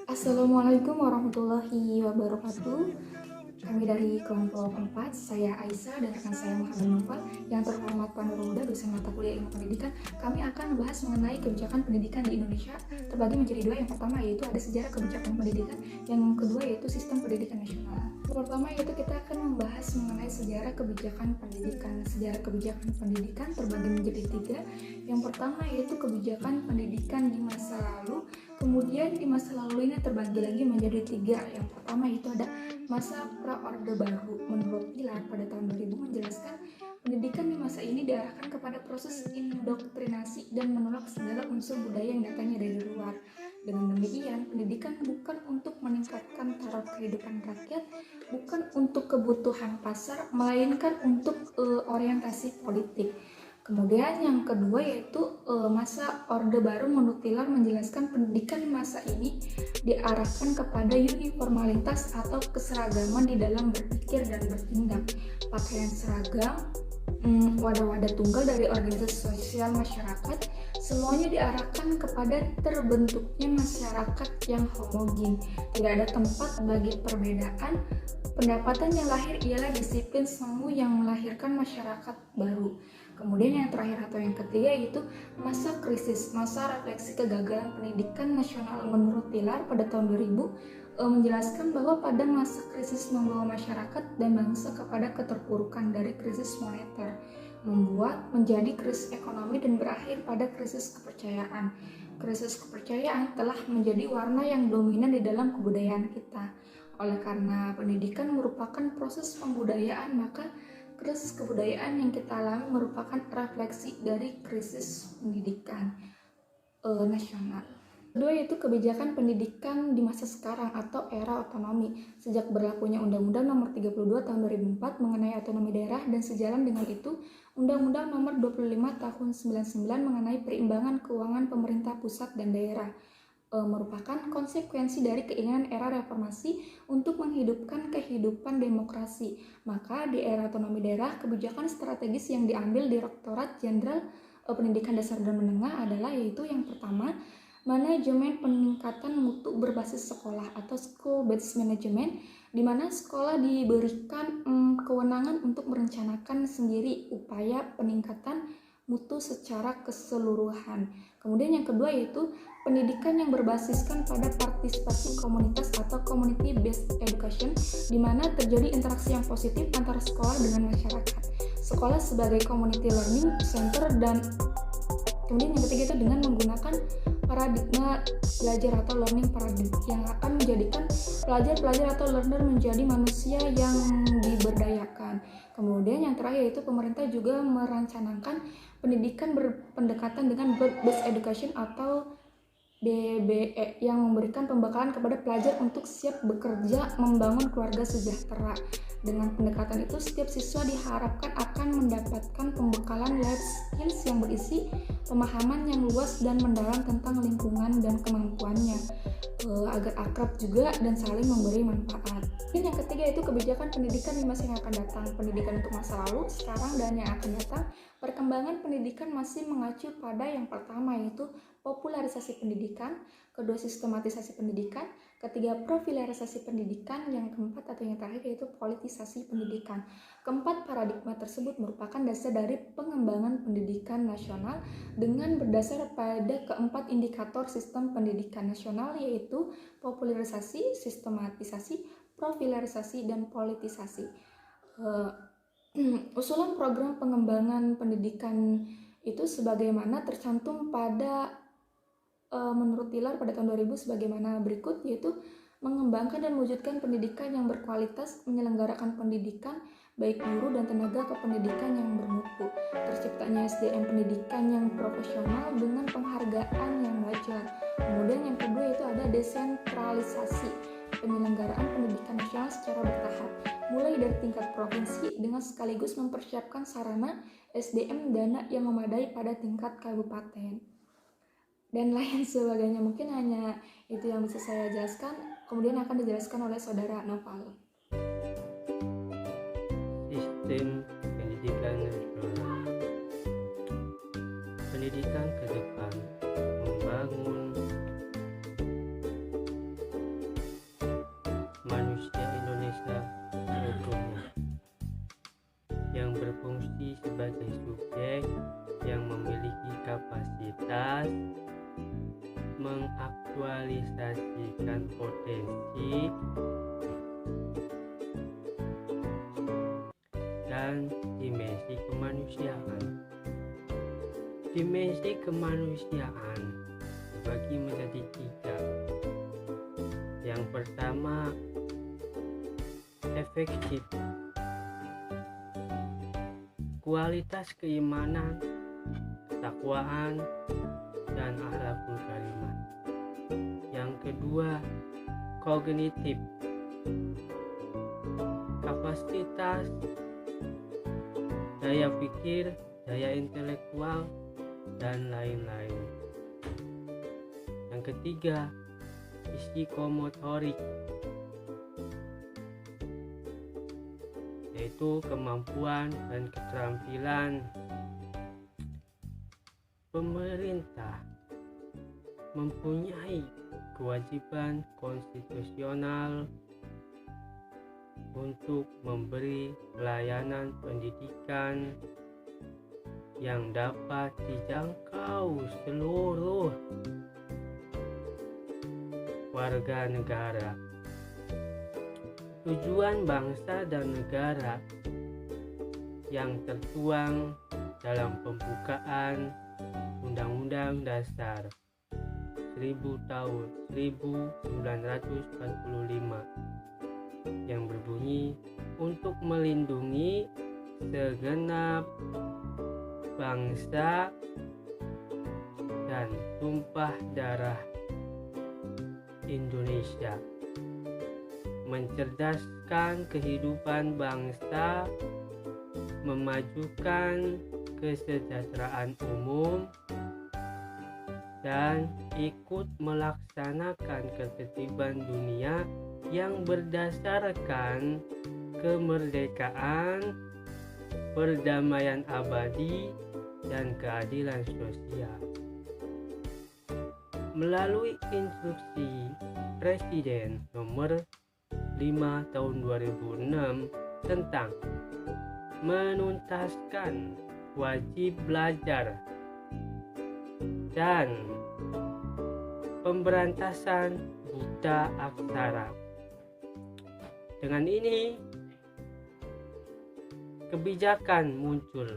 Assalamualaikum warahmatullahi wabarakatuh. Kami dari kelompok 4, saya Aisyah dan rekan saya Muhammad Nova. Yang terhormat Pak Nurul Huda, dosen mata kuliah ilmu pendidikan. Kami akan membahas mengenai kebijakan pendidikan di Indonesia terbagi menjadi dua. Yang pertama yaitu ada sejarah kebijakan pendidikan, yang kedua yaitu sistem pendidikan nasional. Yang pertama yaitu kita akan membahas mengenai sejarah kebijakan pendidikan. Sejarah kebijakan pendidikan terbagi menjadi tiga. Yang pertama yaitu kebijakan pendidikan di masa lalu. Kemudian di masa lalu ini terbagi lagi menjadi tiga. Yang pertama itu ada masa pra-orde baru. Menurut Pilar pada tahun 2000 menjelaskan pendidikan di masa ini diarahkan kepada proses indoktrinasi dan menolak segala unsur budaya yang datangnya dari luar. Dengan demikian, pendidikan bukan untuk meningkatkan taraf kehidupan rakyat, bukan untuk kebutuhan pasar, melainkan untuk orientasi politik. Kemudian yang kedua yaitu masa Orde Baru. Menurut Pilar menjelaskan pendidikan masa ini diarahkan kepada uniformalitas atau keseragaman di dalam berpikir dan bertindak. Pakaian seragam, wadah-wadah tunggal dari organisasi sosial masyarakat, semuanya diarahkan kepada terbentuknya masyarakat yang homogen. Tidak ada tempat bagi perbedaan. Pendapatan yang lahir ialah disiplin semu yang melahirkan masyarakat baru. Kemudian yang terakhir atau yang ketiga yaitu masa krisis, masa refleksi kegagalan pendidikan nasional. Menurut Pilar pada tahun 2000 menjelaskan bahwa pada masa krisis membawa masyarakat dan bangsa kepada keterpurukan dari krisis moneter, membuat menjadi krisis ekonomi dan berakhir pada krisis kepercayaan. Krisis kepercayaan telah menjadi warna yang dominan di dalam kebudayaan kita. Oleh karena pendidikan merupakan proses pembudayaan, maka krisis kebudayaan yang kita alami merupakan refleksi dari krisis pendidikan nasional. Kedua yaitu kebijakan pendidikan di masa sekarang atau era otonomi. Sejak berlakunya Undang-Undang Nomor 32 Tahun 2004 mengenai otonomi daerah dan sejalan dengan itu Undang-Undang Nomor 25 Tahun 99 mengenai perimbangan keuangan pemerintah pusat dan daerah, merupakan konsekuensi dari keinginan era reformasi untuk menghidupkan kehidupan demokrasi. Maka di era otonomi daerah, kebijakan strategis yang diambil Direktorat Jenderal Pendidikan Dasar dan Menengah adalah yaitu yang pertama, manajemen peningkatan mutu berbasis sekolah atau school-based management, di mana sekolah diberikan kewenangan untuk merencanakan sendiri upaya peningkatan mutu secara keseluruhan. Kemudian yang kedua yaitu pendidikan yang berbasiskan pada partisipasi komunitas atau community based education, di mana terjadi interaksi yang positif antara sekolah dengan masyarakat. Sekolah sebagai community learning center, dan kemudian yang ketiga itu dengan menggunakan paradigma belajar atau learning paradigm yang akan menjadikan pelajar atau learner menjadi manusia yang diberdayakan. Kemudian yang terakhir yaitu pemerintah juga merencanakan pendidikan berpendekatan dengan broad-based education atau BBE yang memberikan pembekalan kepada pelajar untuk siap bekerja membangun keluarga sejahtera. Dengan pendekatan itu, setiap siswa diharapkan akan mendapatkan pembekalan life skills yang berisi pemahaman yang luas dan mendalam tentang lingkungan dan kemampuannya, agar akrab juga dan saling memberi manfaat. Dan yang ketiga itu kebijakan pendidikan di masa yang akan datang. Pendidikan untuk masa lalu, sekarang, dan yang akan datang. Perkembangan pendidikan masih mengacu pada yang pertama yaitu popularisasi pendidikan, kedua sistematisasi pendidikan, ketiga profiliarisasi pendidikan, yang keempat atau yang terakhir yaitu politisasi pendidikan. Keempat paradigma tersebut merupakan dasar dari pengembangan pendidikan nasional dengan berdasar pada keempat indikator sistem pendidikan nasional yaitu popularisasi, sistematisasi, profiliarisasi, dan politisasi. Usulan program pengembangan pendidikan itu sebagaimana tercantum pada menurut Pilar pada tahun 2000 sebagaimana berikut, yaitu mengembangkan dan mewujudkan pendidikan yang berkualitas, menyelenggarakan pendidikan baik guru dan tenaga kependidikan yang bermutu, terciptanya SDM pendidikan yang profesional dengan penghargaan yang wajar. Kemudian yang kedua yaitu ada desentralisasi, penyelenggaraan pendidikan nasional secara bertahap, mulai dari tingkat provinsi dengan sekaligus mempersiapkan sarana SDM dana yang memadai pada tingkat kabupaten, dan lain sebagainya. Mungkin hanya itu yang bisa saya jelaskan, kemudian akan dijelaskan oleh saudara Noval. Sistem pendidikan nasional. Pendidikan ke depan membangun mengaktualisasikan potensi dan dimensi kemanusiaan. Dimensi kemanusiaan dibagi menjadi 3. Yang pertama, efektif, kualitas keimanan, ketakwaan, dan akhlakul karimah. Yang kedua, kognitif, kapasitas, daya pikir, daya intelektual, dan lain-lain. Yang ketiga, psikomotorik, yaitu kemampuan dan keterampilan. Pemerintah mempunyai kewajiban konstitusional untuk memberi pelayanan pendidikan yang dapat dijangkau seluruh warga negara. Tujuan bangsa dan negara yang tertuang dalam pembukaan Undang-Undang Dasar 1945 yang berbunyi untuk melindungi segenap bangsa dan tumpah darah Indonesia, mencerdaskan kehidupan bangsa, memajukan kesejahteraan umum, dan ikut melaksanakan ketertiban dunia yang berdasarkan kemerdekaan, perdamaian abadi, dan keadilan sosial. Melalui instruksi Presiden nomor 5 tahun 2006 tentang menuntaskan wajib belajar dan pemberantasan buta aksara. Dengan ini, kebijakan muncul.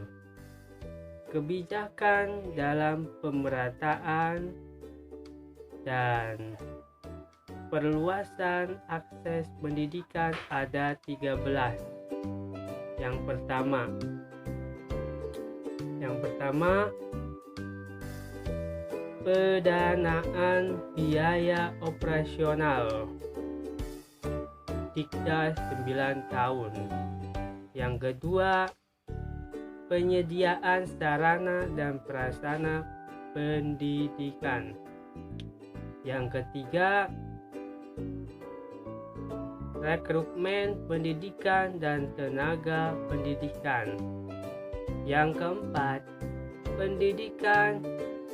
Kebijakan dalam pemerataan dan perluasan akses pendidikan ada 13. Yang pertama, pendanaan biaya operasional Dikda 9 tahun. Yang kedua, penyediaan sarana dan prasarana pendidikan. Yang ketiga, rekrutmen pendidikan dan tenaga pendidikan. Yang keempat, pendidikan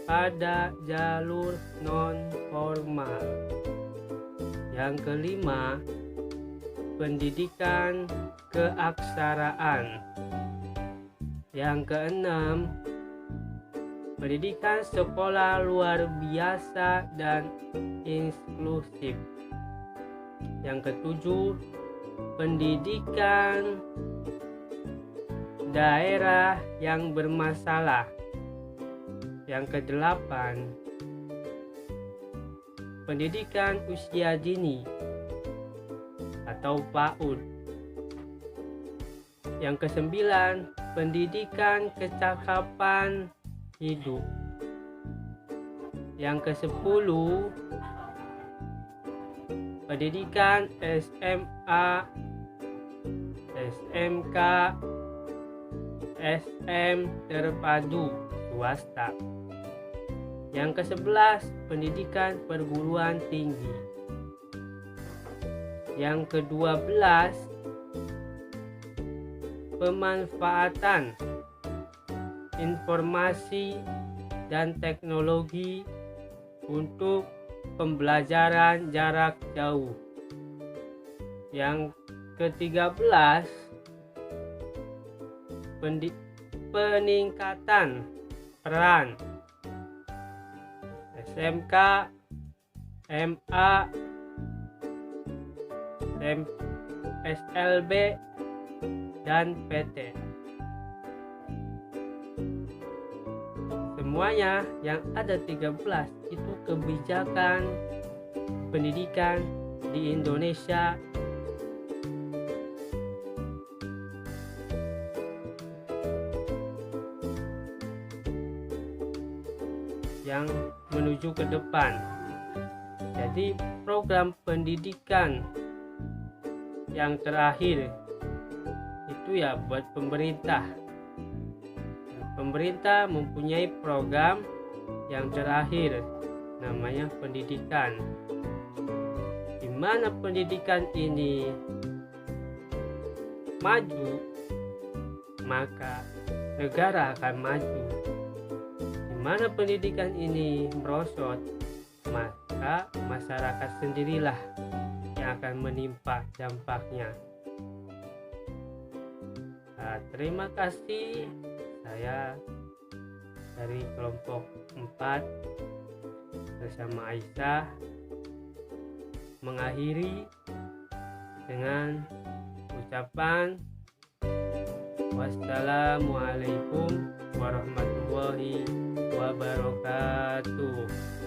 pada jalur non-formal. Yang kelima, pendidikan keaksaraan. Yang keenam, pendidikan sekolah luar biasa dan inklusif. Yang ketujuh, pendidikan daerah yang bermasalah. Yang kedelapan, pendidikan usia dini atau PAUD. Yang kesembilan, pendidikan kecakapan hidup. Yang kesepuluh, pendidikan SMA, SMK, SM terpadu swasta. Yang ke-11, pendidikan perguruan tinggi. Yang ke-12, pemanfaatan informasi dan teknologi untuk pembelajaran jarak jauh. Yang ke-13, peningkatan peran SMK, MA, SLB, dan PT. Semuanya yang ada 13 itu kebijakan pendidikan di Indonesia yang menuju ke depan. Jadi program pendidikan yang terakhir itu ya buat pemerintah. Pemerintah mempunyai program yang terakhir namanya pendidikan, di mana pendidikan ini maju maka negara akan maju. Di mana pendidikan ini merosot maka masyarakat sendirilah yang akan menimpa dampaknya. Nah, terima kasih. Saya dari kelompok 4 bersama Aisyah mengakhiri dengan ucapan wassalamualaikum warahmatullahi wabarakatuh.